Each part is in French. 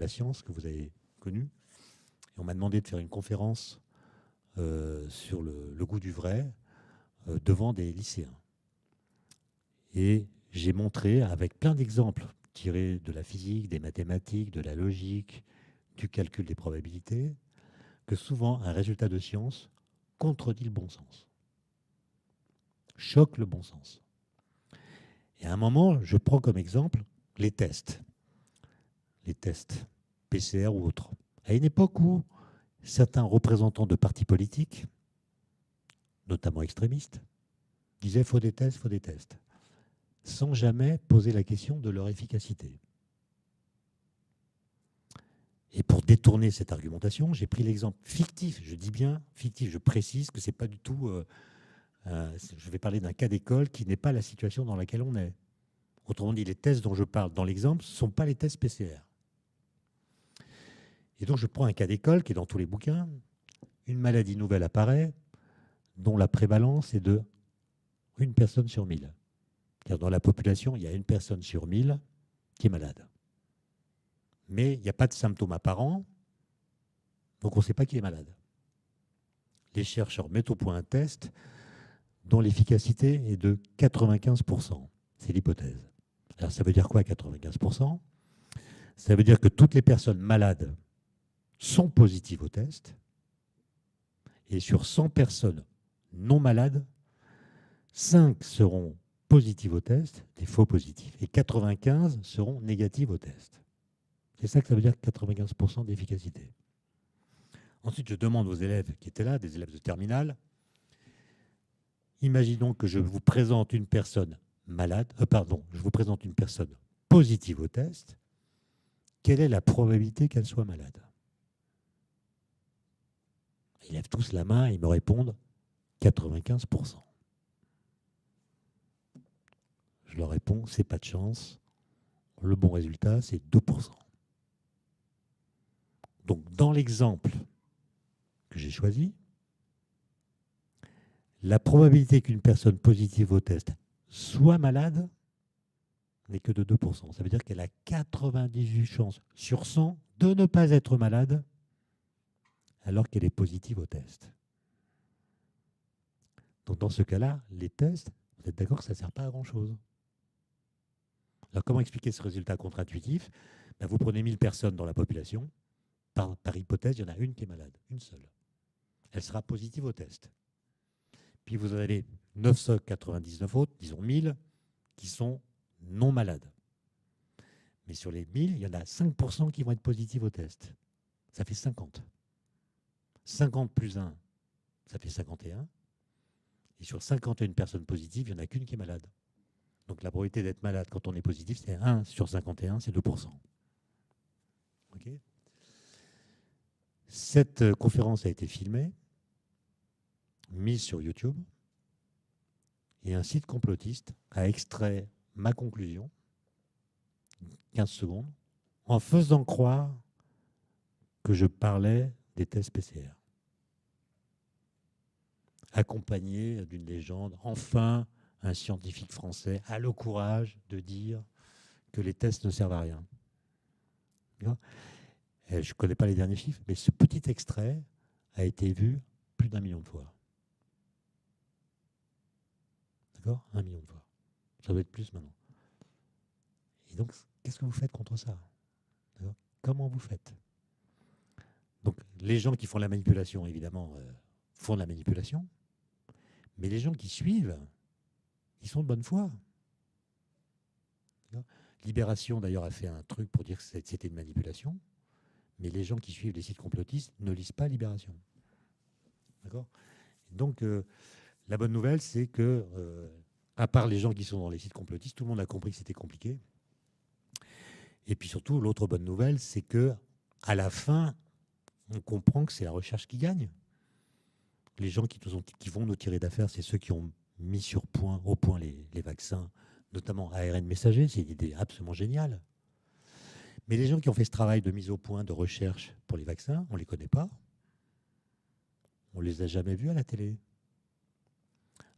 la science que vous avez connu. Et on m'a demandé de faire une conférence sur le goût du vrai devant des lycéens. Et j'ai montré avec plein d'exemples tirés de la physique, des mathématiques, de la logique, du calcul des probabilités, que souvent un résultat de science contredit le bon sens, choque le bon sens. Et à un moment, je prends comme exemple les tests PCR ou autres. À une époque où certains représentants de partis politiques, notamment extrémistes, disaient faut des tests, sans jamais poser la question de leur efficacité. Et pour détourner cette argumentation, j'ai pris l'exemple fictif, je dis bien fictif, je précise que c'est pas du tout... je vais parler d'un cas d'école qui n'est pas la situation dans laquelle on est. Autrement dit, les tests dont je parle dans l'exemple ne sont pas les tests PCR. Et donc je prends un cas d'école qui est dans tous les bouquins. Une maladie nouvelle apparaît dont la prévalence est de 1 personne sur 1000. Car dans la population, il y a 1 personne sur 1000 qui est malade. Mais il n'y a pas de symptômes apparents, donc on ne sait pas qui est malade. Les chercheurs mettent au point un test dont l'efficacité est de 95%. C'est l'hypothèse. Alors ça veut dire quoi 95%? Ça veut dire que toutes les personnes malades sont positives au test, et sur 100 personnes non malades, 5 seront positives au test, des faux positifs, et 95 seront négatives au test. C'est ça que ça veut dire 95% d'efficacité. Ensuite, je demande aux élèves qui étaient là, des élèves de terminale, imaginons que je vous présente une personne malade, je vous présente une personne positive au test, quelle est la probabilité qu'elle soit malade? Ils lèvent tous la main et ils me répondent 95%. Je leur réponds, c'est pas de chance. Le bon résultat, c'est 2%. Donc, dans l'exemple que j'ai choisi, la probabilité qu'une personne positive au test soit malade n'est que de 2%. Ça veut dire qu'elle a 98 chances sur 100 de ne pas être malade alors qu'elle est positive au test. Donc, dans ce cas-là, les tests, vous êtes d'accord que ça ne sert pas à grand-chose. Alors, comment expliquer ce résultat contre-intuitif? Vous prenez 1000 personnes dans la population. Par hypothèse, il y en a une qui est malade, une seule. Elle sera positive au test. Puis vous avez 999 autres, disons 1000, qui sont non malades. Mais sur les 1000, il y en a 5% qui vont être positifs au test. Ça fait 50. 50 plus 1, ça fait 51. Et sur 51 personnes positives, il n'y en a qu'une qui est malade. Donc la probabilité d'être malade quand on est positif, c'est 1 sur 51, c'est 2%. Okay. Cette conférence a été filmée, mise sur YouTube, et un site complotiste a extrait ma conclusion, 15 secondes, en faisant croire que je parlais des tests PCR. Accompagné d'une légende, enfin, un scientifique français a le courage de dire que les tests ne servent à rien. Je ne connais pas les derniers chiffres, mais ce petit extrait a été vu plus d'1 million de fois. D'accord? 1 million de fois. Ça doit être plus maintenant. Et donc, qu'est-ce que vous faites contre ça? Comment vous faites? Donc, les gens qui font la manipulation, évidemment, font de la manipulation. Mais les gens qui suivent, ils sont de bonne foi. Libération, d'ailleurs, a fait un truc pour dire que c'était une manipulation. Mais les gens qui suivent les sites complotistes ne lisent pas Libération. D'accord? Donc, la bonne nouvelle, c'est que, à part les gens qui sont dans les sites complotistes, tout le monde a compris que c'était compliqué. Et puis surtout, l'autre bonne nouvelle, c'est que à la fin, on comprend que c'est la recherche qui gagne. Les gens qui vont nous tirer d'affaire, c'est ceux qui ont mis au point les vaccins, notamment ARN messager. C'est une idée absolument géniale. Mais les gens qui ont fait ce travail de mise au point, de recherche pour les vaccins, on ne les connaît pas. On ne les a jamais vus à la télé.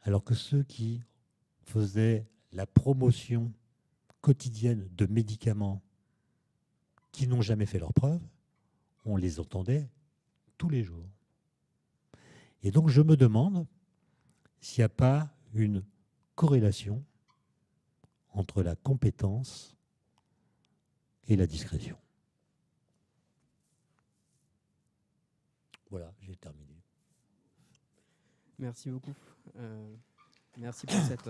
Alors que ceux qui faisaient la promotion quotidienne de médicaments qui n'ont jamais fait leurs preuves, on les entendait tous les jours. Et donc je me demande s'il n'y a pas une corrélation entre la compétence et la discrétion. Voilà, j'ai terminé. Merci beaucoup. Merci pour cette